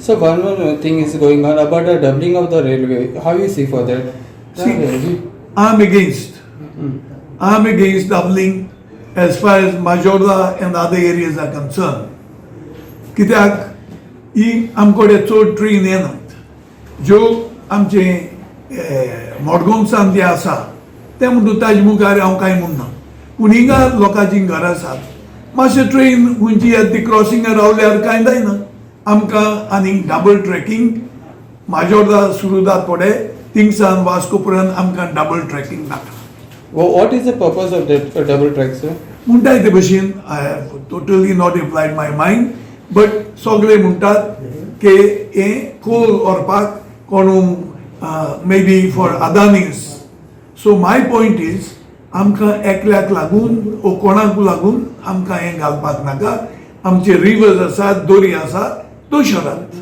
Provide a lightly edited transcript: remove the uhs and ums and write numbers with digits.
So one more thing is going on about the doubling of the railway. How you see for that? See, I'm against. I'm against doubling as far as Majorda and other areas are concerned. कित्याक ही आमकडे चड train येनात ज्यो आमचे मडगांवसान जे आसा ते म्हणटा ताजे मुखार हांव कांय म्हणना पूण हिंगा लोकांची घरां आसात मातशें ट्रेन खंयची ती क्रॉसिंगार रावल्यार कांय जायना आमकां आनी डबल ट्रॅकिंग माजोर्दा सुरू जात पडे थिंगसान वास्कोपुरान आमकां डबल ट्रॅकिंग नाका. What is the purpose of that double track, sir? म्हणटाय ते भशेन I have totally not applied my mind but सगळे म्हणटात की हे कोल व्हरपाक कोण may be for Adani's. So my point is आमकां एकल्याक लागून वो कोणाक लागून आमकां हें घालपाक नाका. आमचे रिवर्स आसात दोरी आसात तो शरात.